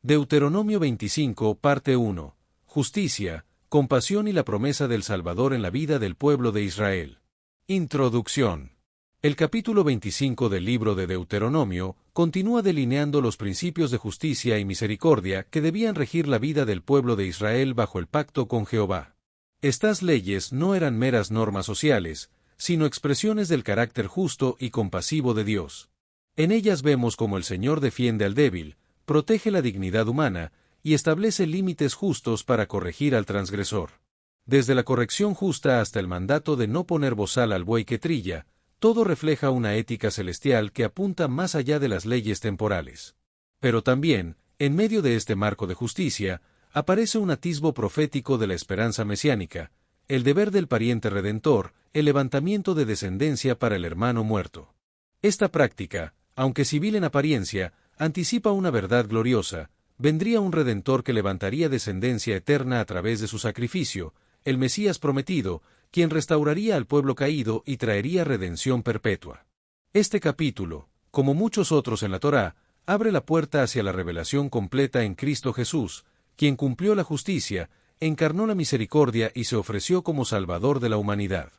Deuteronomio 25, parte 1. Justicia, compasión y la promesa del Salvador en la vida del pueblo de Israel. Introducción. El capítulo 25 del libro de Deuteronomio continúa delineando los principios de justicia y misericordia que debían regir la vida del pueblo de Israel bajo el pacto con Jehová. Estas leyes no eran meras normas sociales, sino expresiones del carácter justo y compasivo de Dios. En ellas vemos cómo el Señor defiende al débil, protege la dignidad humana y establece límites justos para corregir al transgresor. Desde la corrección justa hasta el mandato de no poner bozal al buey que trilla, todo refleja una ética celestial que apunta más allá de las leyes temporales. Pero también, en medio de este marco de justicia, aparece un atisbo profético de la esperanza mesiánica, el deber del pariente redentor, el levantamiento de descendencia para el hermano muerto. Esta práctica, aunque civil en apariencia, anticipa una verdad gloriosa: vendría un Redentor que levantaría descendencia eterna a través de su sacrificio, el Mesías prometido, quien restauraría al pueblo caído y traería redención perpetua. Este capítulo, como muchos otros en la Torá, abre la puerta hacia la revelación completa en Cristo Jesús, quien cumplió la justicia, encarnó la misericordia y se ofreció como Salvador de la humanidad.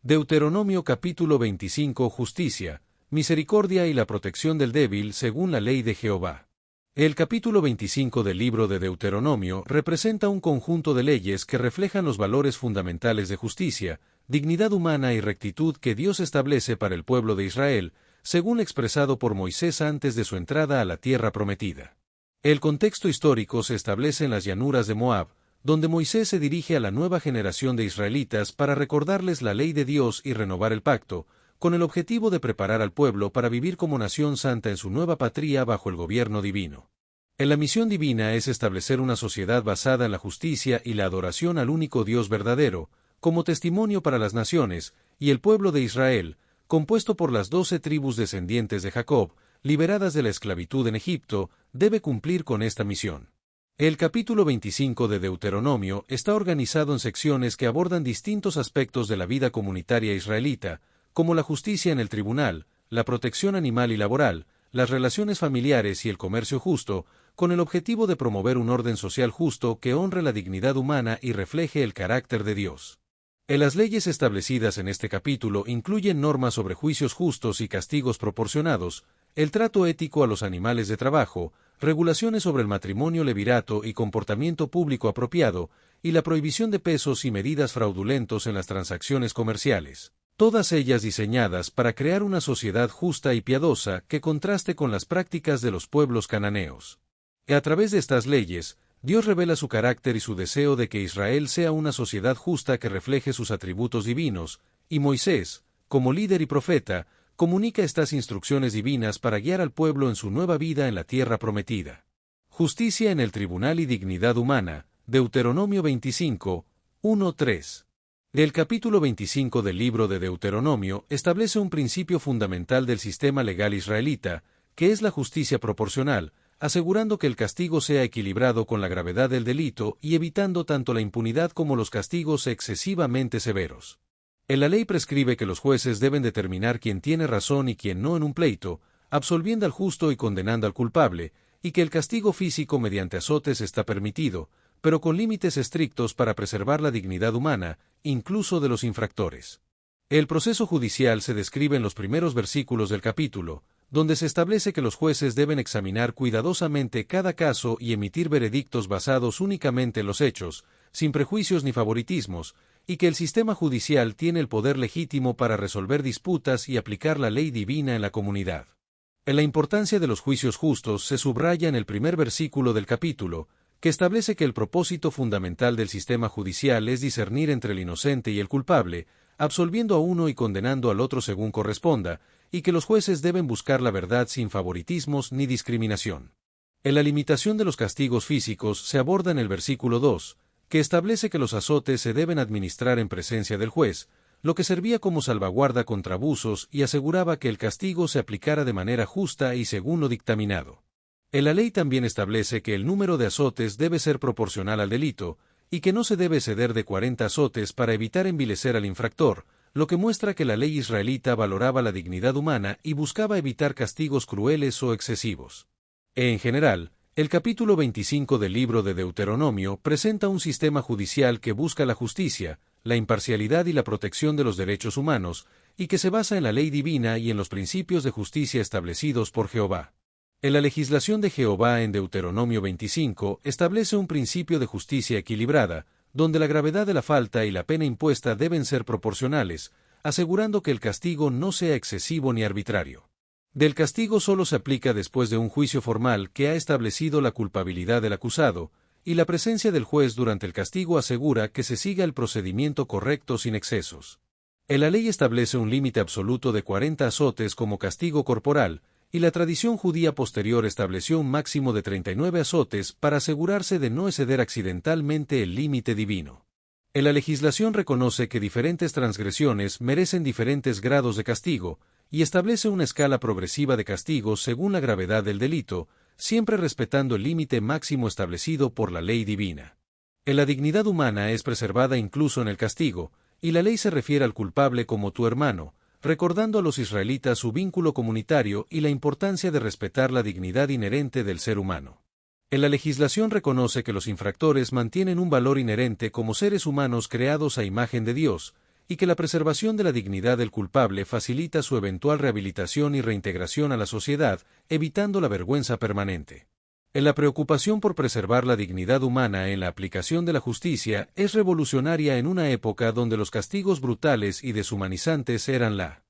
Deuteronomio capítulo 25. Justicia, misericordia y la protección del débil según la ley de Jehová. El capítulo 25 del libro de Deuteronomio representa un conjunto de leyes que reflejan los valores fundamentales de justicia, dignidad humana y rectitud que Dios establece para el pueblo de Israel, según expresado por Moisés antes de su entrada a la tierra prometida. El contexto histórico se establece en las llanuras de Moab, donde Moisés se dirige a la nueva generación de israelitas para recordarles la ley de Dios y renovar el pacto, con el objetivo de preparar al pueblo para vivir como nación santa en su nueva patria bajo el gobierno divino. La misión divina es establecer una sociedad basada en la justicia y la adoración al único Dios verdadero, como testimonio para las naciones, y el pueblo de Israel, compuesto por las 12 tribus descendientes de Jacob, liberadas de la esclavitud en Egipto, debe cumplir con esta misión. El capítulo 25 de Deuteronomio está organizado en secciones que abordan distintos aspectos de la vida comunitaria israelita, como la justicia en el tribunal, la protección animal y laboral, las relaciones familiares y el comercio justo, con el objetivo de promover un orden social justo que honre la dignidad humana y refleje el carácter de Dios. Las leyes establecidas en este capítulo incluyen normas sobre juicios justos y castigos proporcionados, el trato ético a los animales de trabajo, regulaciones sobre el matrimonio levirato y comportamiento público apropiado, y la prohibición de pesos y medidas fraudulentos en las transacciones comerciales. Todas ellas diseñadas para crear una sociedad justa y piadosa que contraste con las prácticas de los pueblos cananeos. A través de estas leyes, Dios revela su carácter y su deseo de que Israel sea una sociedad justa que refleje sus atributos divinos, y Moisés, como líder y profeta, comunica estas instrucciones divinas para guiar al pueblo en su nueva vida en la tierra prometida. Justicia en el tribunal y dignidad humana, Deuteronomio 25, 1-3. El capítulo 25 del libro de Deuteronomio establece un principio fundamental del sistema legal israelita, que es la justicia proporcional, asegurando que el castigo sea equilibrado con la gravedad del delito y evitando tanto la impunidad como los castigos excesivamente severos. La ley prescribe que los jueces deben determinar quién tiene razón y quién no en un pleito, absolviendo al justo y condenando al culpable, y que el castigo físico mediante azotes está permitido, pero con límites estrictos para preservar la dignidad humana, incluso de los infractores. El proceso judicial se describe en los primeros versículos del capítulo, donde se establece que los jueces deben examinar cuidadosamente cada caso y emitir veredictos basados únicamente en los hechos, sin prejuicios ni favoritismos, y que el sistema judicial tiene el poder legítimo para resolver disputas y aplicar la ley divina en la comunidad. La importancia de los juicios justos se subraya en el primer versículo del capítulo, que establece que el propósito fundamental del sistema judicial es discernir entre el inocente y el culpable, absolviendo a uno y condenando al otro según corresponda, y que los jueces deben buscar la verdad sin favoritismos ni discriminación. La limitación de los castigos físicos se aborda en el versículo 2, que establece que los azotes se deben administrar en presencia del juez, lo que servía como salvaguarda contra abusos y aseguraba que el castigo se aplicara de manera justa y según lo dictaminado. La ley también establece que el número de azotes debe ser proporcional al delito, y que no se debe exceder de 40 azotes para evitar envilecer al infractor, lo que muestra que la ley israelita valoraba la dignidad humana y buscaba evitar castigos crueles o excesivos. En general, El capítulo 25 del libro de Deuteronomio presenta un sistema judicial que busca la justicia, la imparcialidad y la protección de los derechos humanos, y que se basa en la ley divina y en los principios de justicia establecidos por Jehová. En la legislación de Jehová en Deuteronomio 25 establece un principio de justicia equilibrada, donde la gravedad de la falta y la pena impuesta deben ser proporcionales, asegurando que el castigo no sea excesivo ni arbitrario. Del castigo solo se aplica después de un juicio formal que ha establecido la culpabilidad del acusado, y la presencia del juez durante el castigo asegura que se siga el procedimiento correcto sin excesos. En la ley establece un límite absoluto de 40 azotes como castigo corporal, y la tradición judía posterior estableció un máximo de 39 azotes para asegurarse de no exceder accidentalmente el límite divino. En la legislación reconoce que diferentes transgresiones merecen diferentes grados de castigo, y establece una escala progresiva de castigos según la gravedad del delito, siempre respetando el límite máximo establecido por la ley divina. La dignidad humana es preservada incluso en el castigo, y la ley se refiere al culpable como tu hermano, recordando a los israelitas su vínculo comunitario y la importancia de respetar la dignidad inherente del ser humano. La legislación reconoce que los infractores mantienen un valor inherente como seres humanos creados a imagen de Dios, y que la preservación de la dignidad del culpable facilita su eventual rehabilitación y reintegración a la sociedad, evitando la vergüenza permanente. La preocupación por preservar la dignidad humana en la aplicación de la justicia es revolucionaria en una época donde los castigos brutales y deshumanizantes eran la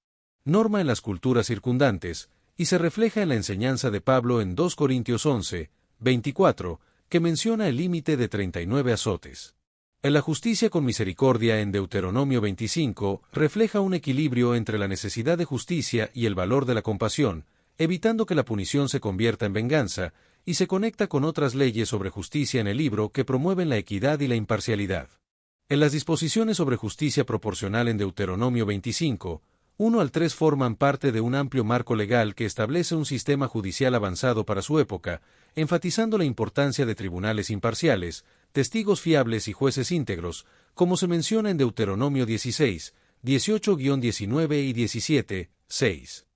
norma en las culturas circundantes, y se refleja en la enseñanza de Pablo en 2 Corintios 11, 24, que menciona el límite de 39 azotes. La justicia con misericordia en Deuteronomio 25 refleja un equilibrio entre la necesidad de justicia y el valor de la compasión, evitando que la punición se convierta en venganza, y se conecta con otras leyes sobre justicia en el libro que promueven la equidad y la imparcialidad. En las disposiciones sobre justicia proporcional en Deuteronomio 25, 1 al 3 forman parte de un amplio marco legal que establece un sistema judicial avanzado para su época, enfatizando la importancia de tribunales imparciales, testigos fiables y jueces íntegros, como se menciona en Deuteronomio 16, 18-19 y 17, 6.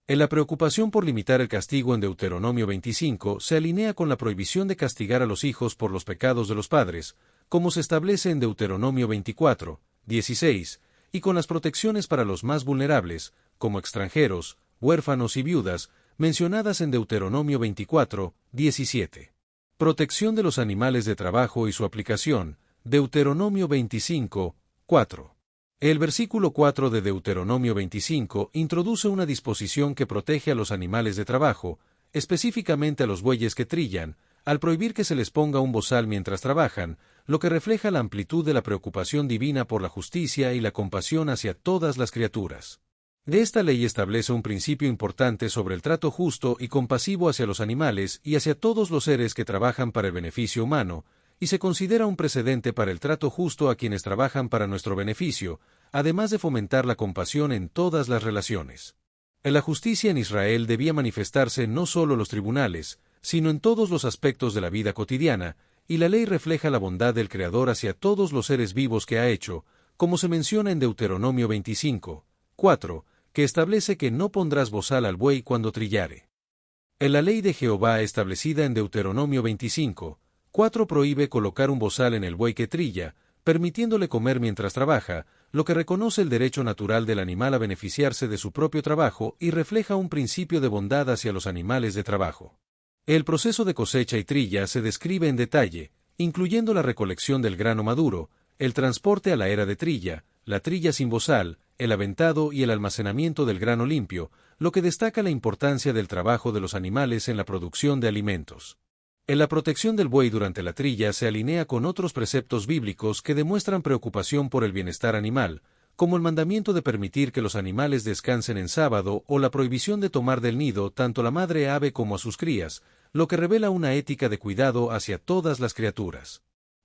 En la preocupación por limitar el castigo en Deuteronomio 25 se alinea con la prohibición de castigar a los hijos por los pecados de los padres, como se establece en Deuteronomio 24, 16, y con las protecciones para los más vulnerables, como extranjeros, huérfanos y viudas, mencionadas en Deuteronomio 24, 17. Protección de los animales de trabajo y su aplicación, Deuteronomio 25, 4. El versículo 4 de Deuteronomio 25 introduce una disposición que protege a los animales de trabajo, específicamente a los bueyes que trillan, al prohibir que se les ponga un bozal mientras trabajan, lo que refleja la amplitud de la preocupación divina por la justicia y la compasión hacia todas las criaturas. De esta ley establece un principio importante sobre el trato justo y compasivo hacia los animales y hacia todos los seres que trabajan para el beneficio humano, y se considera un precedente para el trato justo a quienes trabajan para nuestro beneficio, además de fomentar la compasión en todas las relaciones. La justicia en Israel debía manifestarse no solo en los tribunales, sino en todos los aspectos de la vida cotidiana, y la ley refleja la bondad del Creador hacia todos los seres vivos que ha hecho, como se menciona en Deuteronomio 25, 4, que establece que no pondrás bozal al buey cuando trillare. En la ley de Jehová establecida en Deuteronomio 25, 4 prohíbe colocar un bozal en el buey que trilla, permitiéndole comer mientras trabaja, lo que reconoce el derecho natural del animal a beneficiarse de su propio trabajo y refleja un principio de bondad hacia los animales de trabajo. El proceso de cosecha y trilla se describe en detalle, incluyendo la recolección del grano maduro, el transporte a la era de trilla, la trilla sin bozal, el aventado y el almacenamiento del grano limpio, lo que destaca la importancia del trabajo de los animales en la producción de alimentos. En la protección del buey durante la trilla se alinea con otros preceptos bíblicos que demuestran preocupación por el bienestar animal, como el mandamiento de permitir que los animales descansen en sábado o la prohibición de tomar del nido tanto la madre ave como a sus crías, lo que revela una ética de cuidado hacia todas las criaturas.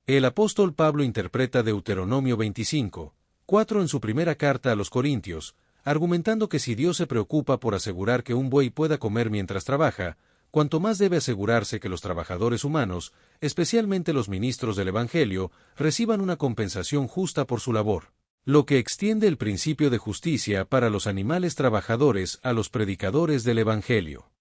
El apóstol Pablo interpreta Deuteronomio 25, 4 en su primera carta a los Corintios, argumentando que si Dios se preocupa por asegurar que un buey pueda comer mientras trabaja, cuanto más debe asegurarse que los trabajadores humanos, especialmente los ministros del Evangelio, reciban una compensación justa por su labor, lo que extiende el principio de justicia para los animales trabajadores a los predicadores del Evangelio.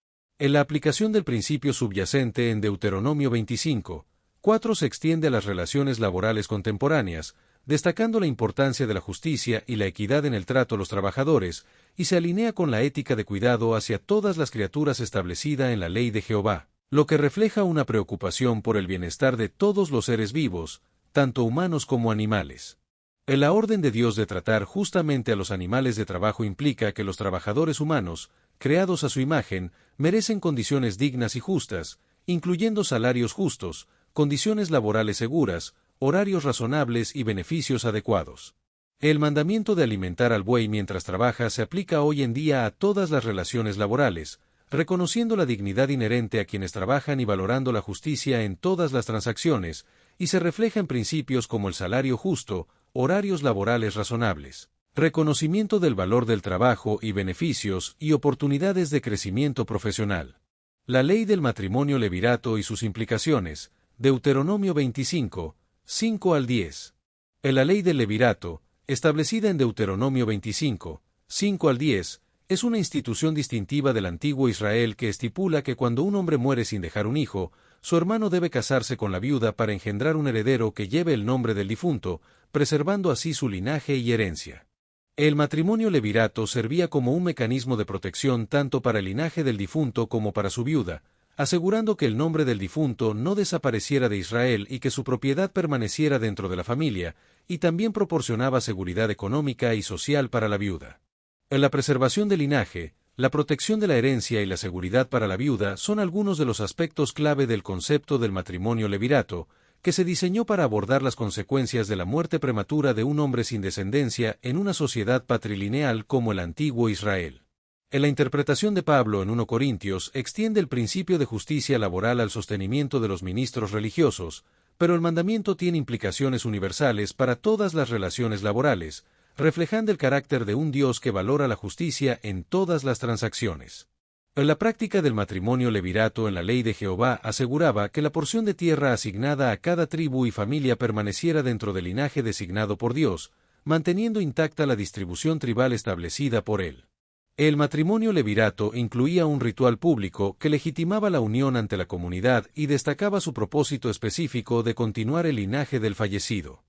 En la aplicación del principio subyacente en Deuteronomio 25:4 se extiende a las relaciones laborales contemporáneas, destacando la importancia de la justicia y la equidad en el trato a los trabajadores, y se alinea con la ética de cuidado hacia todas las criaturas establecida en la ley de Jehová, lo que refleja una preocupación por el bienestar de todos los seres vivos, tanto humanos como animales. En la orden de Dios de tratar justamente a los animales de trabajo implica que los trabajadores humanos, creados a su imagen, merecen condiciones dignas y justas, incluyendo salarios justos, condiciones laborales seguras, horarios razonables y beneficios adecuados. El mandamiento de alimentar al buey mientras trabaja se aplica hoy en día a todas las relaciones laborales, reconociendo la dignidad inherente a quienes trabajan y valorando la justicia en todas las transacciones, y se refleja en principios como el salario justo, horarios laborales razonables, reconocimiento del valor del trabajo y beneficios y oportunidades de crecimiento profesional. La ley del matrimonio levirato y sus implicaciones, Deuteronomio 25:5 al 10. En la ley del levirato, establecida en Deuteronomio 25:5 al 10, es una institución distintiva del antiguo Israel que estipula que cuando un hombre muere sin dejar un hijo, su hermano debe casarse con la viuda para engendrar un heredero que lleve el nombre del difunto, preservando así su linaje y herencia. El matrimonio levirato servía como un mecanismo de protección tanto para el linaje del difunto como para su viuda, asegurando que el nombre del difunto no desapareciera de Israel y que su propiedad permaneciera dentro de la familia, y también proporcionaba seguridad económica y social para la viuda. En la preservación del linaje, la protección de la herencia y la seguridad para la viuda son algunos de los aspectos clave del concepto del matrimonio levirato, que se diseñó para abordar las consecuencias de la muerte prematura de un hombre sin descendencia en una sociedad patrilineal como el antiguo Israel. En la interpretación de Pablo en 1 Corintios extiende el principio de justicia laboral al sostenimiento de los ministros religiosos, pero el mandamiento tiene implicaciones universales para todas las relaciones laborales, reflejando el carácter de un Dios que valora la justicia en todas las transacciones. En la práctica del matrimonio levirato en la ley de Jehová aseguraba que la porción de tierra asignada a cada tribu y familia permaneciera dentro del linaje designado por Dios, manteniendo intacta la distribución tribal establecida por él. El matrimonio levirato incluía un ritual público que legitimaba la unión ante la comunidad y destacaba su propósito específico de continuar el linaje del fallecido,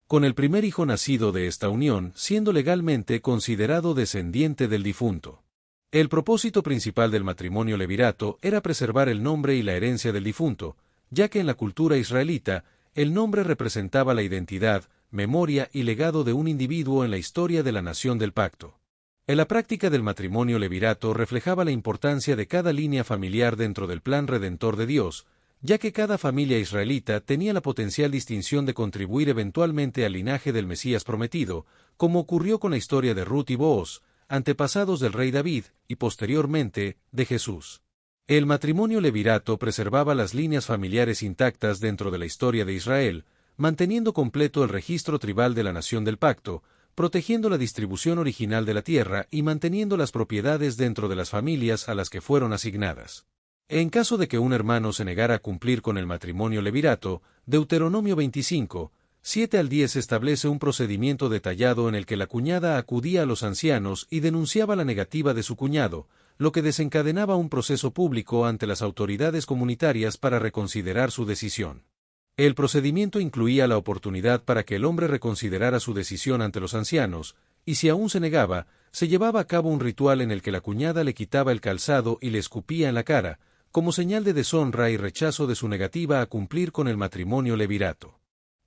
con el primer hijo nacido de esta unión siendo legalmente considerado descendiente del difunto. El propósito principal del matrimonio levirato era preservar el nombre y la herencia del difunto, ya que en la cultura israelita, el nombre representaba la identidad, memoria y legado de un individuo en la historia de la nación del pacto. En la práctica del matrimonio levirato reflejaba la importancia de cada línea familiar dentro del plan redentor de Dios, ya que cada familia israelita tenía la potencial distinción de contribuir eventualmente al linaje del Mesías prometido, como ocurrió con la historia de Ruth y Booz, antepasados del rey David, y posteriormente, de Jesús. El matrimonio levirato preservaba las líneas familiares intactas dentro de la historia de Israel, manteniendo completo el registro tribal de la nación del pacto, protegiendo la distribución original de la tierra y manteniendo las propiedades dentro de las familias a las que fueron asignadas. En caso de que un hermano se negara a cumplir con el matrimonio levirato, Deuteronomio 25:7 al 10 establece un procedimiento detallado en el que la cuñada acudía a los ancianos y denunciaba la negativa de su cuñado, lo que desencadenaba un proceso público ante las autoridades comunitarias para reconsiderar su decisión. El procedimiento incluía la oportunidad para que el hombre reconsiderara su decisión ante los ancianos, y si aún se negaba, se llevaba a cabo un ritual en el que la cuñada le quitaba el calzado y le escupía en la cara, como señal de deshonra y rechazo de su negativa a cumplir con el matrimonio levirato.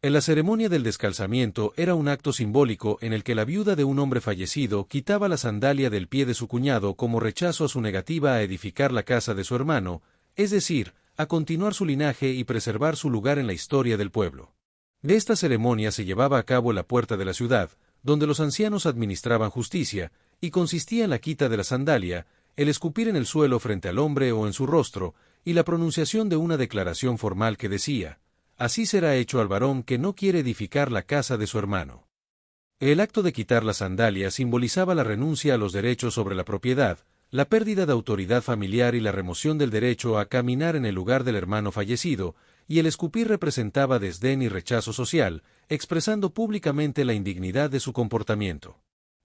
En la ceremonia del descalzamiento era un acto simbólico en el que la viuda de un hombre fallecido quitaba la sandalia del pie de su cuñado como rechazo a su negativa a edificar la casa de su hermano, es decir, a continuar su linaje y preservar su lugar en la historia del pueblo. De esta ceremonia se llevaba a cabo en la puerta de la ciudad, donde los ancianos administraban justicia, y consistía en la quita de la sandalia, el escupir en el suelo frente al hombre o en su rostro, y la pronunciación de una declaración formal que decía: «Así será hecho al varón que no quiere edificar la casa de su hermano». El acto de quitar la sandalia simbolizaba la renuncia a los derechos sobre la propiedad, la pérdida de autoridad familiar y la remoción del derecho a caminar en el lugar del hermano fallecido, y el escupir representaba desdén y rechazo social, expresando públicamente la indignidad de su comportamiento.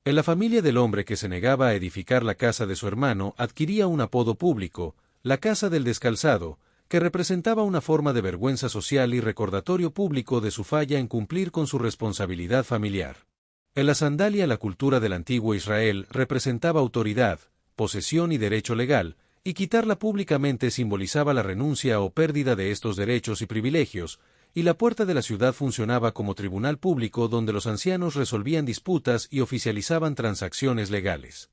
En la familia del hombre que se negaba a edificar la casa de su hermano adquiría un apodo público, la casa del descalzado, que representaba una forma de vergüenza social y recordatorio público de su falla en cumplir con su responsabilidad familiar. En la sandalia, la cultura del antiguo Israel representaba autoridad, posesión y derecho legal, y quitarla públicamente simbolizaba la renuncia o pérdida de estos derechos y privilegios, y la puerta de la ciudad funcionaba como tribunal público donde los ancianos resolvían disputas y oficializaban transacciones legales.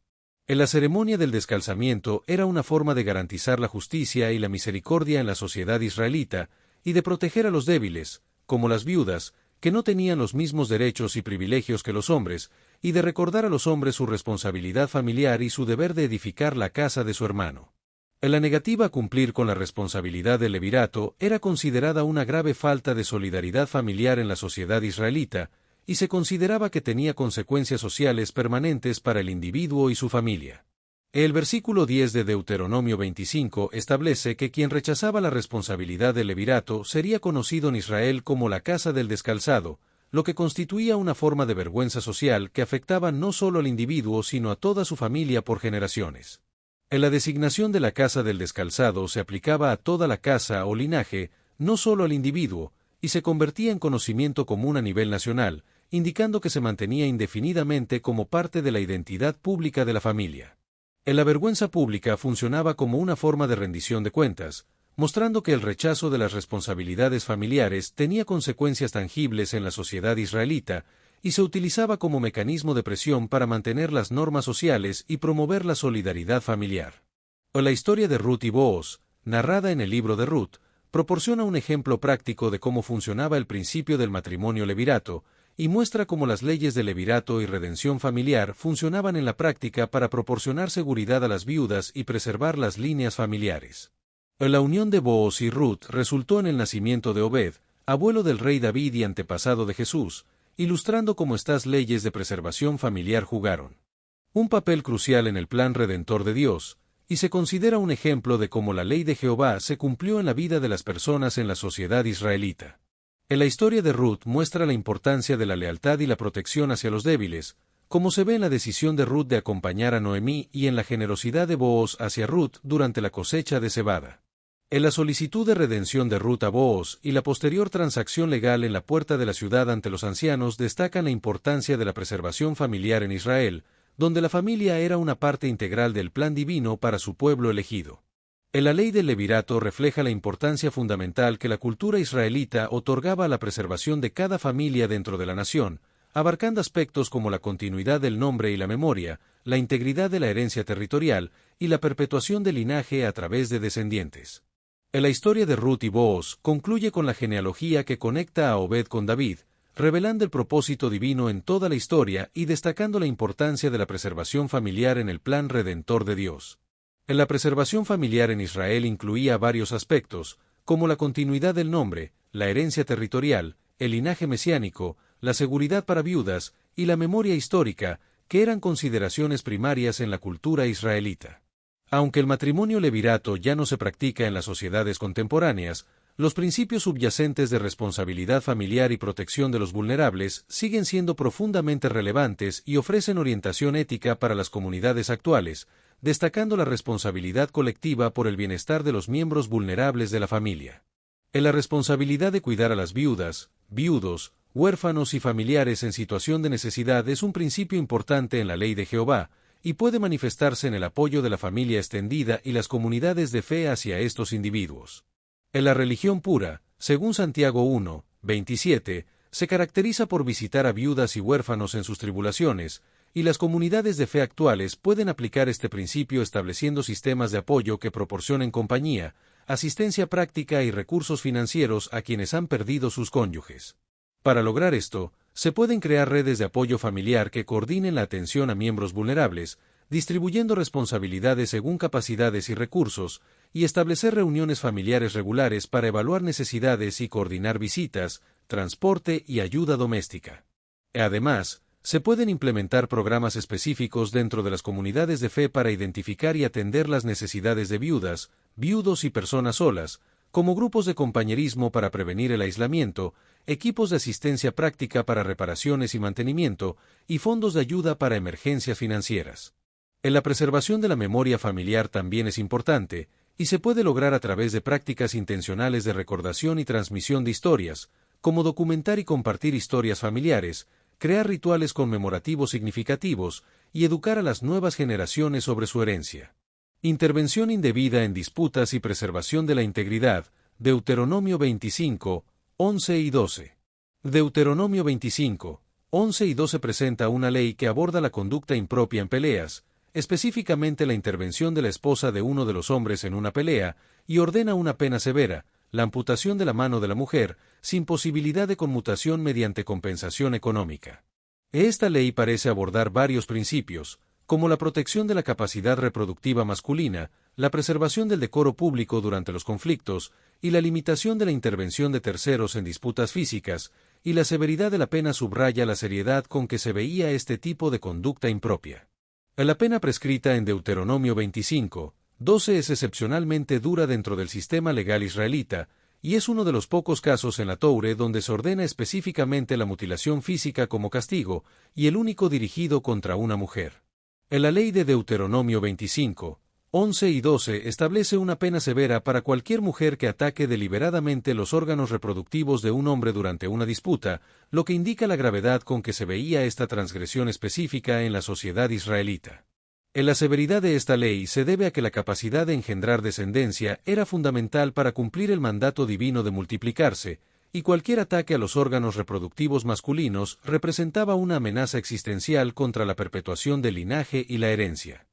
En la ceremonia del descalzamiento era una forma de garantizar la justicia y la misericordia en la sociedad israelita, y de proteger a los débiles, como las viudas, que no tenían los mismos derechos y privilegios que los hombres, y de recordar a los hombres su responsabilidad familiar y su deber de edificar la casa de su hermano. En la negativa a cumplir con la responsabilidad del levirato era considerada una grave falta de solidaridad familiar en la sociedad israelita, y se consideraba que tenía consecuencias sociales permanentes para el individuo y su familia. El versículo 10 de Deuteronomio 25 establece que quien rechazaba la responsabilidad del levirato sería conocido en Israel como la casa del descalzado, lo que constituía una forma de vergüenza social que afectaba no solo al individuo sino a toda su familia por generaciones. En la designación de la casa del descalzado se aplicaba a toda la casa o linaje, no solo al individuo, y se convertía en conocimiento común a nivel nacional, indicando que se mantenía indefinidamente como parte de la identidad pública de la familia. En la vergüenza pública funcionaba como una forma de rendición de cuentas, mostrando que el rechazo de las responsabilidades familiares tenía consecuencias tangibles en la sociedad israelita, y se utilizaba como mecanismo de presión para mantener las normas sociales y promover la solidaridad familiar. La historia de Ruth y Booz, narrada en el libro de Ruth, proporciona un ejemplo práctico de cómo funcionaba el principio del matrimonio levirato, y muestra cómo las leyes de levirato y redención familiar funcionaban en la práctica para proporcionar seguridad a las viudas y preservar las líneas familiares. La unión de Booz y Ruth resultó en el nacimiento de Obed, abuelo del rey David y antepasado de Jesús, ilustrando cómo estas leyes de preservación familiar jugaron un papel crucial en el plan redentor de Dios, y se considera un ejemplo de cómo la ley de Jehová se cumplió en la vida de las personas en la sociedad israelita. En la historia de Ruth muestra la importancia de la lealtad y la protección hacia los débiles, como se ve en la decisión de Ruth de acompañar a Noemí y en la generosidad de Booz hacia Ruth durante la cosecha de cebada. En la solicitud de redención de Ruth a Booz y la posterior transacción legal en la puerta de la ciudad ante los ancianos destacan la importancia de la preservación familiar en Israel, donde la familia era una parte integral del plan divino para su pueblo elegido. En la ley del levirato refleja la importancia fundamental que la cultura israelita otorgaba a la preservación de cada familia dentro de la nación, abarcando aspectos como la continuidad del nombre y la memoria, la integridad de la herencia territorial y la perpetuación del linaje a través de descendientes. En la historia de Ruth y Booz concluye con la genealogía que conecta a Obed con David, revelando el propósito divino en toda la historia y destacando la importancia de la preservación familiar en el plan redentor de Dios. En la preservación familiar en Israel incluía varios aspectos, como la continuidad del nombre, la herencia territorial, el linaje mesiánico, la seguridad para viudas y la memoria histórica, que eran consideraciones primarias en la cultura israelita. Aunque el matrimonio levirato ya no se practica en las sociedades contemporáneas, los principios subyacentes de responsabilidad familiar y protección de los vulnerables siguen siendo profundamente relevantes y ofrecen orientación ética para las comunidades actuales, destacando la responsabilidad colectiva por el bienestar de los miembros vulnerables de la familia. En la responsabilidad de cuidar a las viudas, viudos, huérfanos y familiares en situación de necesidad es un principio importante en la ley de Jehová, y puede manifestarse en el apoyo de la familia extendida y las comunidades de fe hacia estos individuos. En la religión pura, según Santiago 1, 27, se caracteriza por visitar a viudas y huérfanos en sus tribulaciones, y las comunidades de fe actuales pueden aplicar este principio estableciendo sistemas de apoyo que proporcionen compañía, asistencia práctica y recursos financieros a quienes han perdido sus cónyuges. Para lograr esto, se pueden crear redes de apoyo familiar que coordinen la atención a miembros vulnerables, distribuyendo responsabilidades según capacidades y recursos, y establecer reuniones familiares regulares para evaluar necesidades y coordinar visitas, transporte y ayuda doméstica. Además, se pueden implementar programas específicos dentro de las comunidades de fe para identificar y atender las necesidades de viudas, viudos y personas solas, como grupos de compañerismo para prevenir el aislamiento, equipos de asistencia práctica para reparaciones y mantenimiento, y fondos de ayuda para emergencias financieras. En la preservación de la memoria familiar también es importante, y se puede lograr a través de prácticas intencionales de recordación y transmisión de historias, como documentar y compartir historias familiares, crear rituales conmemorativos significativos y educar a las nuevas generaciones sobre su herencia. Intervención indebida en disputas y preservación de la integridad, Deuteronomio 25, 11 y 12. Deuteronomio 25, 11 y 12 presenta una ley que aborda la conducta impropia en peleas, específicamente la intervención de la esposa de uno de los hombres en una pelea, y ordena una pena severa, la amputación de la mano de la mujer, sin posibilidad de conmutación mediante compensación económica. Esta ley parece abordar varios principios, como la protección de la capacidad reproductiva masculina, la preservación del decoro público durante los conflictos, y la limitación de la intervención de terceros en disputas físicas, y la severidad de la pena subraya la seriedad con que se veía este tipo de conducta impropia. La pena prescrita en Deuteronomio 25, 12 es excepcionalmente dura dentro del sistema legal israelita, y es uno de los pocos casos en la Toure donde se ordena específicamente la mutilación física como castigo, y el único dirigido contra una mujer. En la ley de Deuteronomio 25, 11 y 12 establece una pena severa para cualquier mujer que ataque deliberadamente los órganos reproductivos de un hombre durante una disputa, lo que indica la gravedad con que se veía esta transgresión específica en la sociedad israelita. La severidad de esta ley se debe a que la capacidad de engendrar descendencia era fundamental para cumplir el mandato divino de multiplicarse, y cualquier ataque a los órganos reproductivos masculinos representaba una amenaza existencial contra la perpetuación del linaje y la herencia.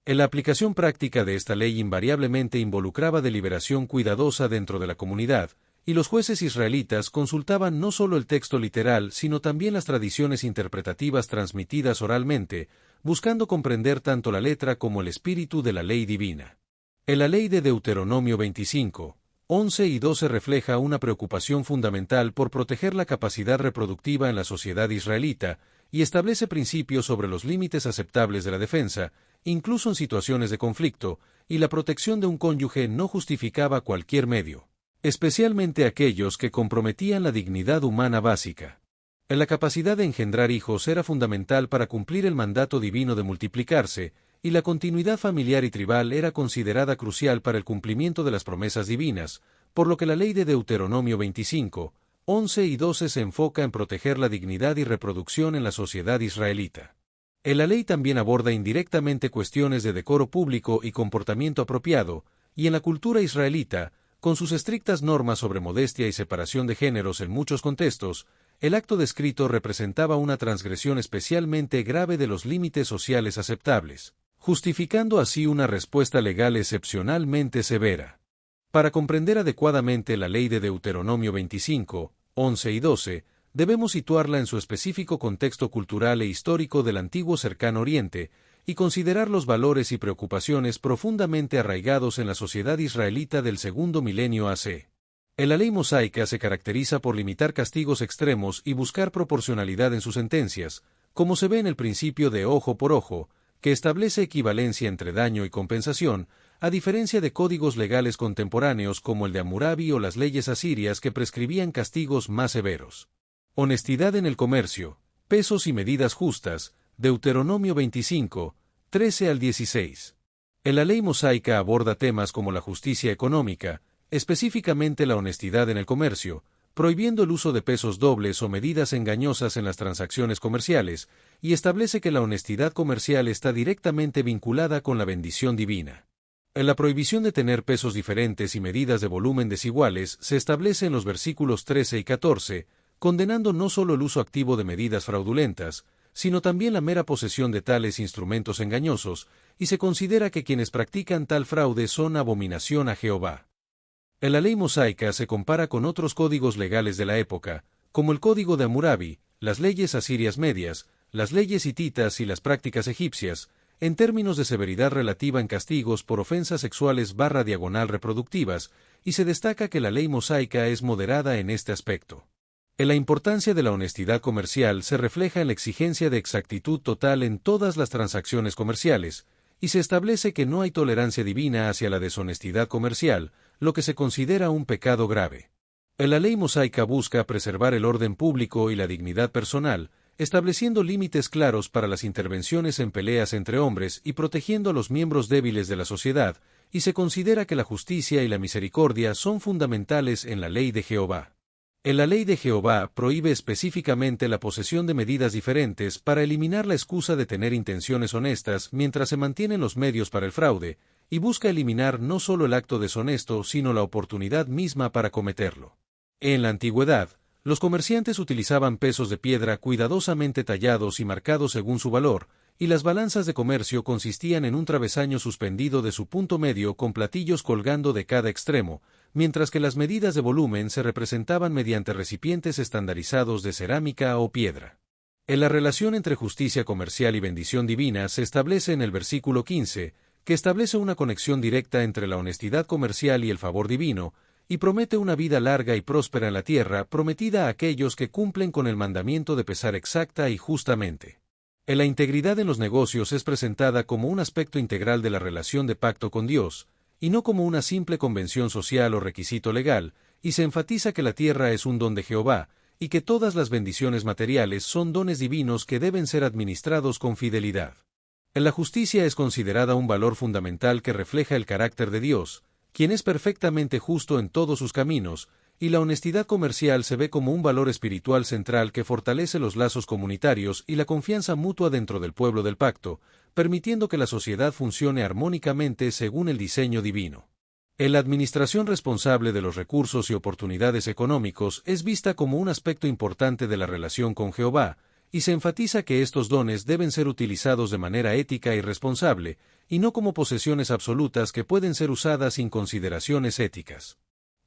La aplicación práctica de esta ley invariablemente involucraba deliberación cuidadosa dentro de la comunidad, y los jueces israelitas consultaban no solo el texto literal, sino también las tradiciones interpretativas transmitidas oralmente, buscando comprender tanto la letra como el espíritu de la ley divina. En la ley de Deuteronomio 25, 11 y 12 refleja una preocupación fundamental por proteger la capacidad reproductiva en la sociedad israelita, y establece principios sobre los límites aceptables de la defensa, incluso en situaciones de conflicto, y la protección de un cónyuge no justificaba cualquier medio, especialmente aquellos que comprometían la dignidad humana básica. La capacidad de engendrar hijos era fundamental para cumplir el mandato divino de multiplicarse, y la continuidad familiar y tribal era considerada crucial para el cumplimiento de las promesas divinas, por lo que la ley de Deuteronomio 25, 11 y 12 se enfoca en proteger la dignidad y reproducción en la sociedad israelita. La ley también aborda indirectamente cuestiones de decoro público y comportamiento apropiado, y en la cultura israelita, con sus estrictas normas sobre modestia y separación de géneros en muchos contextos, el acto descrito representaba una transgresión especialmente grave de los límites sociales aceptables, justificando así una respuesta legal excepcionalmente severa. Para comprender adecuadamente la ley de Deuteronomio 25, 11 y 12, debemos situarla en su específico contexto cultural e histórico del antiguo Cercano Oriente, y considerar los valores y preocupaciones profundamente arraigados en la sociedad israelita del segundo milenio AC. La ley mosaica se caracteriza por limitar castigos extremos y buscar proporcionalidad en sus sentencias, como se ve en el principio de ojo por ojo, que establece equivalencia entre daño y compensación, a diferencia de códigos legales contemporáneos como el de Hammurabi o las leyes asirias que prescribían castigos más severos. Honestidad en el comercio, pesos y medidas justas, Deuteronomio 25, 13 al 16. La ley mosaica aborda temas como la justicia económica, específicamente la honestidad en el comercio, prohibiendo el uso de pesos dobles o medidas engañosas en las transacciones comerciales, y establece que la honestidad comercial está directamente vinculada con la bendición divina. La prohibición de tener pesos diferentes y medidas de volumen desiguales se establece en los versículos 13 y 14, condenando no solo el uso activo de medidas fraudulentas, sino también la mera posesión de tales instrumentos engañosos, y se considera que quienes practican tal fraude son abominación a Jehová. La ley mosaica se compara con otros códigos legales de la época, como el Código de Hammurabi, las leyes asirias medias, las leyes hititas y las prácticas egipcias, en términos de severidad relativa en castigos por ofensas sexuales / reproductivas, y se destaca que la ley mosaica es moderada en este aspecto. La importancia de la honestidad comercial se refleja en la exigencia de exactitud total en todas las transacciones comerciales, y se establece que no hay tolerancia divina hacia la deshonestidad comercial, lo que se considera un pecado grave. La ley mosaica busca preservar el orden público y la dignidad personal, estableciendo límites claros para las intervenciones en peleas entre hombres y protegiendo a los miembros débiles de la sociedad, y se considera que la justicia y la misericordia son fundamentales en la ley de Jehová. En la ley de Jehová prohíbe específicamente la posesión de medidas diferentes para eliminar la excusa de tener intenciones honestas mientras se mantienen los medios para el fraude, y busca eliminar no solo el acto deshonesto sino la oportunidad misma para cometerlo. En la antigüedad, los comerciantes utilizaban pesos de piedra cuidadosamente tallados y marcados según su valor, y las balanzas de comercio consistían en un travesaño suspendido de su punto medio con platillos colgando de cada extremo, mientras que las medidas de volumen se representaban mediante recipientes estandarizados de cerámica o piedra. En la relación entre justicia comercial y bendición divina se establece en el versículo 15, que establece una conexión directa entre la honestidad comercial y el favor divino, y promete una vida larga y próspera en la tierra, prometida a aquellos que cumplen con el mandamiento de pesar exacta y justamente. La integridad en los negocios es presentada como un aspecto integral de la relación de pacto con Dios, y no como una simple convención social o requisito legal, y se enfatiza que la tierra es un don de Jehová, y que todas las bendiciones materiales son dones divinos que deben ser administrados con fidelidad. La justicia es considerada un valor fundamental que refleja el carácter de Dios, quien es perfectamente justo en todos sus caminos, y la honestidad comercial se ve como un valor espiritual central que fortalece los lazos comunitarios y la confianza mutua dentro del pueblo del pacto, permitiendo que la sociedad funcione armónicamente según el diseño divino. La administración responsable de los recursos y oportunidades económicos es vista como un aspecto importante de la relación con Jehová, y se enfatiza que estos dones deben ser utilizados de manera ética y responsable, y no como posesiones absolutas que pueden ser usadas sin consideraciones éticas.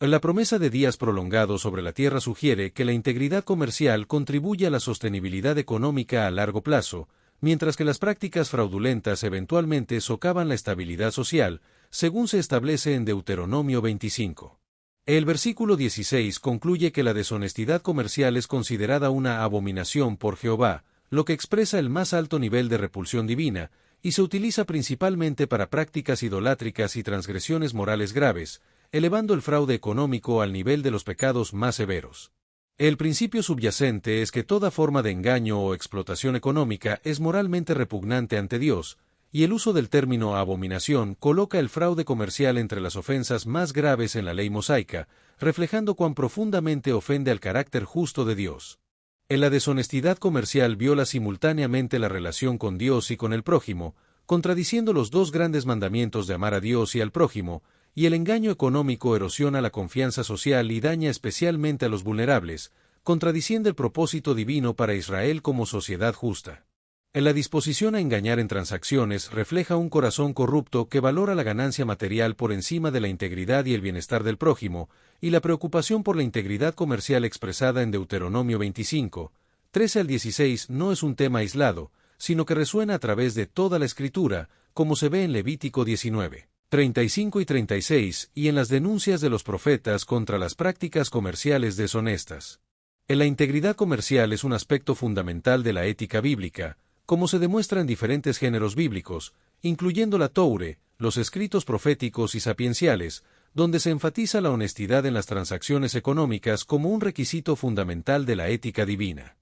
La promesa de días prolongados sobre la tierra sugiere que la integridad comercial contribuye a la sostenibilidad económica a largo plazo, mientras que las prácticas fraudulentas eventualmente socavan la estabilidad social, según se establece en Deuteronomio 25. El versículo 16 concluye que la deshonestidad comercial es considerada una abominación por Jehová, lo que expresa el más alto nivel de repulsión divina, y se utiliza principalmente para prácticas idolátricas y transgresiones morales graves, elevando el fraude económico al nivel de los pecados más severos. El principio subyacente es que toda forma de engaño o explotación económica es moralmente repugnante ante Dios, y el uso del término abominación coloca el fraude comercial entre las ofensas más graves en la ley mosaica, reflejando cuán profundamente ofende al carácter justo de Dios. La deshonestidad comercial viola simultáneamente la relación con Dios y con el prójimo, contradiciendo los dos grandes mandamientos de amar a Dios y al prójimo, y el engaño económico erosiona la confianza social y daña especialmente a los vulnerables, contradiciendo el propósito divino para Israel como sociedad justa. La disposición a engañar en transacciones refleja un corazón corrupto que valora la ganancia material por encima de la integridad y el bienestar del prójimo, y la preocupación por la integridad comercial expresada en Deuteronomio 25, 13 al 16 no es un tema aislado, sino que resuena a través de toda la Escritura, como se ve en Levítico 19, 35 y 36, y en las denuncias de los profetas contra las prácticas comerciales deshonestas. La integridad comercial es un aspecto fundamental de la ética bíblica, como se demuestra en diferentes géneros bíblicos, incluyendo la Toure, los escritos proféticos y sapienciales, donde se enfatiza la honestidad en las transacciones económicas como un requisito fundamental de la ética divina.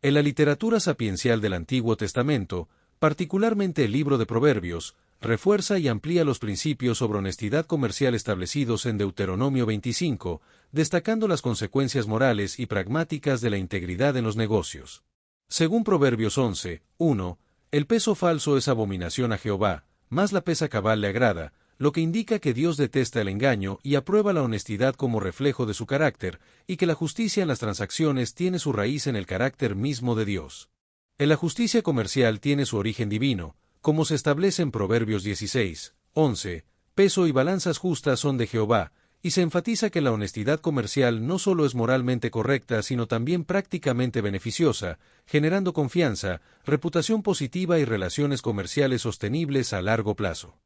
En la literatura sapiencial del Antiguo Testamento, particularmente el libro de Proverbios, refuerza y amplía los principios sobre honestidad comercial establecidos en Deuteronomio 25, destacando las consecuencias morales y pragmáticas de la integridad en los negocios. Según Proverbios 11, 1, el peso falso es abominación a Jehová, mas la pesa cabal le agrada, lo que indica que Dios detesta el engaño y aprueba la honestidad como reflejo de su carácter, y que la justicia en las transacciones tiene su raíz en el carácter mismo de Dios. La justicia comercial tiene su origen divino, como se establece en Proverbios 16, 11, peso y balanzas justas son de Jehová, y se enfatiza que la honestidad comercial no solo es moralmente correcta sino también prácticamente beneficiosa, generando confianza, reputación positiva y relaciones comerciales sostenibles a largo plazo.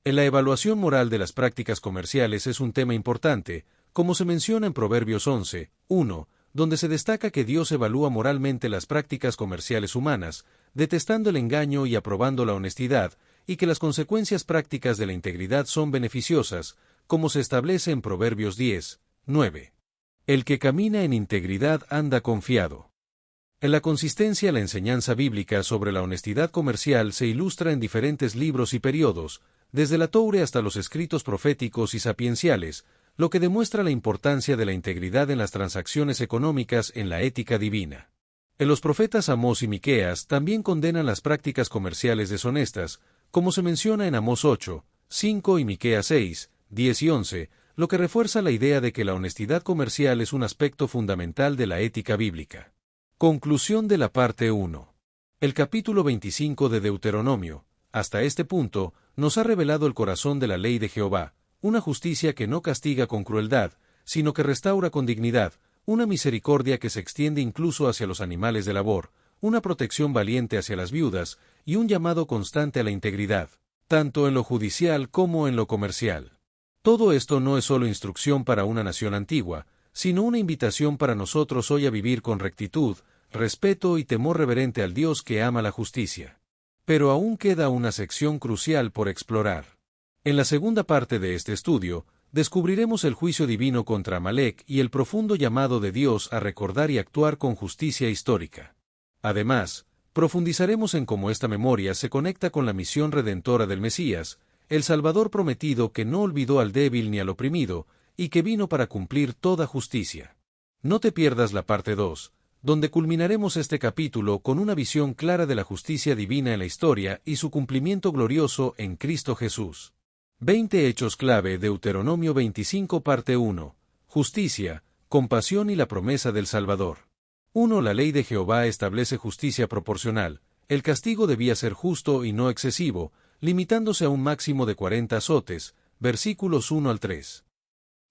En la evaluación moral de las prácticas comerciales es un tema importante, como se menciona en Proverbios 11, 1, donde se destaca que Dios evalúa moralmente las prácticas comerciales humanas, detestando el engaño y aprobando la honestidad, y que las consecuencias prácticas de la integridad son beneficiosas, como se establece en Proverbios 10, 9. El que camina en integridad anda confiado. En la consistencia, la enseñanza bíblica sobre la honestidad comercial se ilustra en diferentes libros y periodos, desde la Toure hasta los escritos proféticos y sapienciales, lo que demuestra la importancia de la integridad en las transacciones económicas en la ética divina. En los profetas Amós y Miqueas también condenan las prácticas comerciales deshonestas, como se menciona en Amós 8, 5 y Miqueas 6, 10 y 11, lo que refuerza la idea de que la honestidad comercial es un aspecto fundamental de la ética bíblica. Conclusión de la parte 1. El capítulo 25 de Deuteronomio, hasta este punto, nos ha revelado el corazón de la ley de Jehová, una justicia que no castiga con crueldad, sino que restaura con dignidad, una misericordia que se extiende incluso hacia los animales de labor, una protección valiente hacia las viudas, y un llamado constante a la integridad, tanto en lo judicial como en lo comercial. Todo esto no es solo instrucción para una nación antigua, sino una invitación para nosotros hoy a vivir con rectitud, respeto y temor reverente al Dios que ama la justicia. Pero aún queda una sección crucial por explorar. En la segunda parte de este estudio, descubriremos el juicio divino contra Amalek y el profundo llamado de Dios a recordar y actuar con justicia histórica. Además, profundizaremos en cómo esta memoria se conecta con la misión redentora del Mesías, el Salvador prometido que no olvidó al débil ni al oprimido, y que vino para cumplir toda justicia. No te pierdas la parte 2, donde culminaremos este capítulo con una visión clara de la justicia divina en la historia y su cumplimiento glorioso en Cristo Jesús. 20 hechos clave. Deuteronomio 25 parte 1. Justicia, compasión y la promesa del Salvador. 1. La ley de Jehová establece justicia proporcional. El castigo debía ser justo y no excesivo, limitándose a un máximo de 40 azotes, versículos 1 al 3.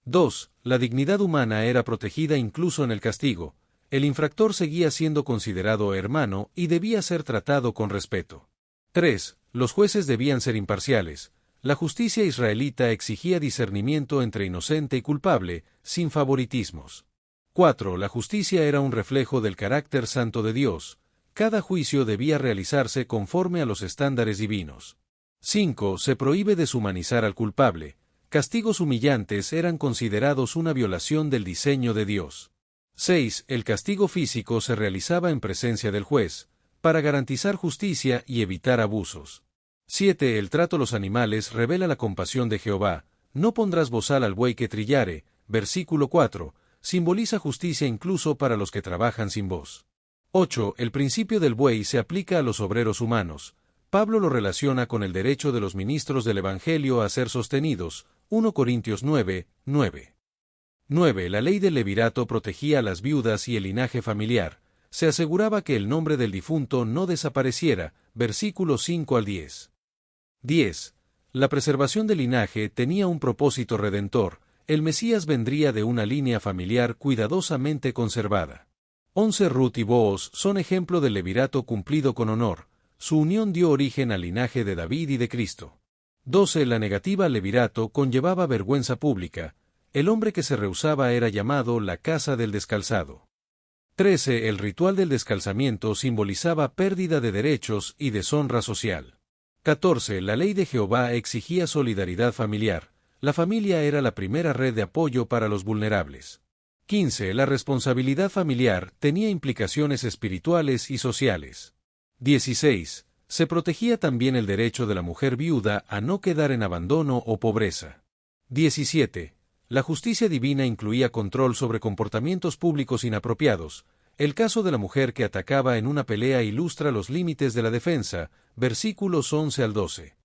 2. La dignidad humana era protegida incluso en el castigo. El infractor seguía siendo considerado hermano y debía ser tratado con respeto. 3. Los jueces debían ser imparciales. La justicia israelita exigía discernimiento entre inocente y culpable, sin favoritismos. 4. La justicia era un reflejo del carácter santo de Dios. Cada juicio debía realizarse conforme a los estándares divinos. 5. Se prohíbe deshumanizar al culpable. Castigos humillantes eran considerados una violación del diseño de Dios. 6. El castigo físico se realizaba en presencia del juez, para garantizar justicia y evitar abusos. 7. El trato a los animales revela la compasión de Jehová. No pondrás bozal al buey que trillare, versículo 4, simboliza justicia incluso para los que trabajan sin voz. 8. El principio del buey se aplica a los obreros humanos. Pablo lo relaciona con el derecho de los ministros del Evangelio a ser sostenidos, 1 Corintios 9, 9. 9. La ley del levirato protegía a las viudas y el linaje familiar. Se aseguraba que el nombre del difunto no desapareciera, versículos 5 al 10. 10. La preservación del linaje tenía un propósito redentor. El Mesías vendría de una línea familiar cuidadosamente conservada. 11. Ruth y Booz son ejemplo del levirato cumplido con honor. Su unión dio origen al linaje de David y de Cristo. 12. La negativa al levirato conllevaba vergüenza pública. El hombre que se rehusaba era llamado la casa del descalzado. 13. El ritual del descalzamiento simbolizaba pérdida de derechos y deshonra social. 14. La ley de Jehová exigía solidaridad familiar. La familia era la primera red de apoyo para los vulnerables. 15. La responsabilidad familiar tenía implicaciones espirituales y sociales. 16. Se protegía también el derecho de la mujer viuda a no quedar en abandono o pobreza. 17. La justicia divina incluía control sobre comportamientos públicos inapropiados. El caso de la mujer que atacaba en una pelea ilustra los límites de la defensa, versículos 11 al 12.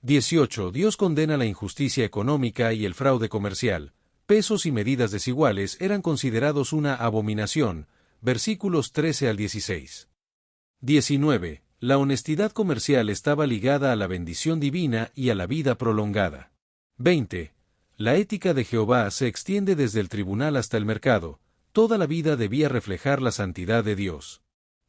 18. Dios condena la injusticia económica y el fraude comercial. Pesos y medidas desiguales eran considerados una abominación, versículos 13 al 16. 19. La honestidad comercial estaba ligada a la bendición divina y a la vida prolongada. 20. La ética de Jehová se extiende desde el tribunal hasta el mercado. Toda la vida debía reflejar la santidad de Dios.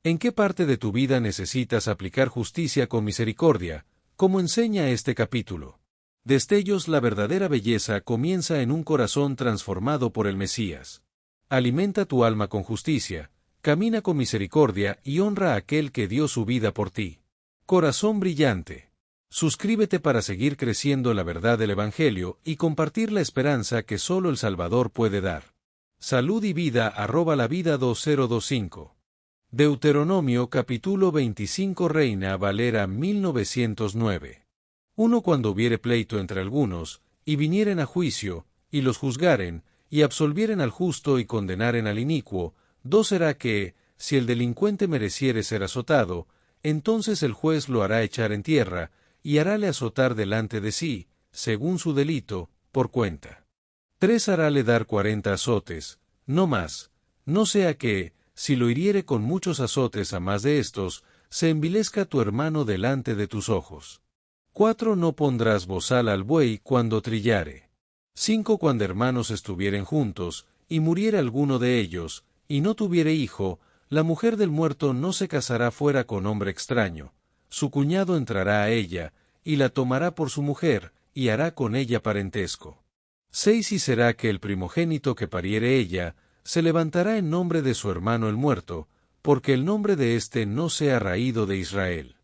¿En qué parte de tu vida necesitas aplicar justicia con misericordia, como enseña este capítulo? Destellos. La verdadera belleza comienza en un corazón transformado por el Mesías. Alimenta tu alma con justicia, camina con misericordia y honra a aquel que dio su vida por ti. Corazón brillante. Suscríbete para seguir creciendo en la verdad del Evangelio y compartir la esperanza que solo el Salvador puede dar. Salud y vida @lavida2025 Deuteronomio capítulo 25 Reina Valera 1909. Uno cuando hubiere pleito entre algunos, y vinieren a juicio, y los juzgaren, y absolvieren al justo y condenaren al inicuo, dos será que, si el delincuente mereciere ser azotado, entonces el juez lo hará echar en tierra, y harále azotar delante de sí, según su delito, por cuenta. 3 harále dar 40 azotes, no más, no sea que, si lo hiriere con muchos azotes a más de estos, se envilezca tu hermano delante de tus ojos. 4 no pondrás bozal al buey cuando trillare. 5 cuando hermanos estuvieren juntos, y muriere alguno de ellos, y no tuviere hijo, la mujer del muerto no se casará fuera con hombre extraño, su cuñado entrará a ella, y la tomará por su mujer, y hará con ella parentesco. 6 y será que el primogénito que pariere ella, se levantará en nombre de su hermano el muerto, porque el nombre de éste no sea raído de Israel.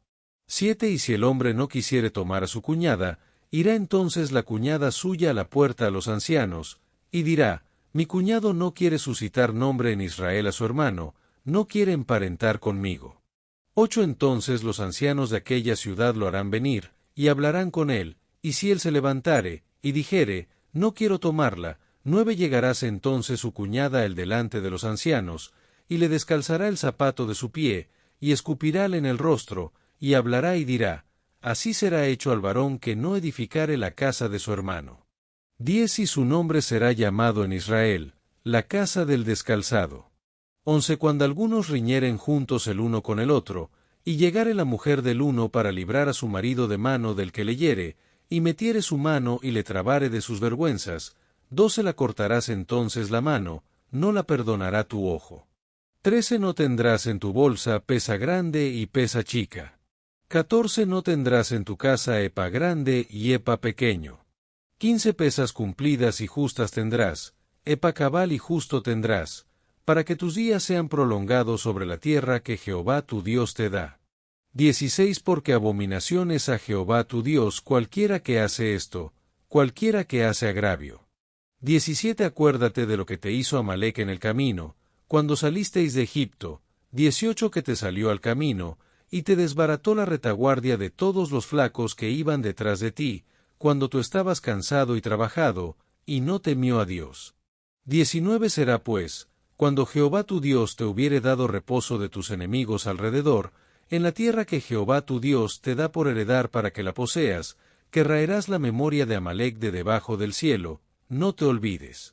7 y si el hombre no quisiere tomar a su cuñada, irá entonces la cuñada suya a la puerta a los ancianos, y dirá, mi cuñado no quiere suscitar nombre en Israel a su hermano, no quiere emparentar conmigo. 8 entonces los ancianos de aquella ciudad lo harán venir, y hablarán con él, y si él se levantare, y dijere, no quiero tomarla, 9 llegarás entonces su cuñada el delante de los ancianos, y le descalzará el zapato de su pie, y escupirále en el rostro, y hablará y dirá, así será hecho al varón que no edificare la casa de su hermano. 10 y su nombre será llamado en Israel, la casa del descalzado. 11 cuando algunos riñeren juntos el uno con el otro, y llegare la mujer del uno para librar a su marido de mano del que le hiere, y metiere su mano y le trabare de sus vergüenzas, 12 la cortarás entonces la mano, no la perdonará tu ojo. 13 no tendrás en tu bolsa pesa grande y pesa chica. 14 no tendrás en tu casa epa grande y epa pequeño. 15 pesas cumplidas y justas tendrás, epa cabal y justo tendrás, para que tus días sean prolongados sobre la tierra que Jehová tu Dios te da. 16 porque abominación es a Jehová tu Dios cualquiera que hace esto, cualquiera que hace agravio. 17 acuérdate de lo que te hizo Amalec en el camino, cuando salisteis de Egipto, 18 que te salió al camino, y te desbarató la retaguardia de todos los flacos que iban detrás de ti, cuando tú estabas cansado y trabajado, y no temió a Dios. 19 será pues, cuando Jehová tu Dios te hubiere dado reposo de tus enemigos alrededor, en la tierra que Jehová tu Dios te da por heredar para que la poseas, que raerás la memoria de Amalec de debajo del cielo, no te olvides.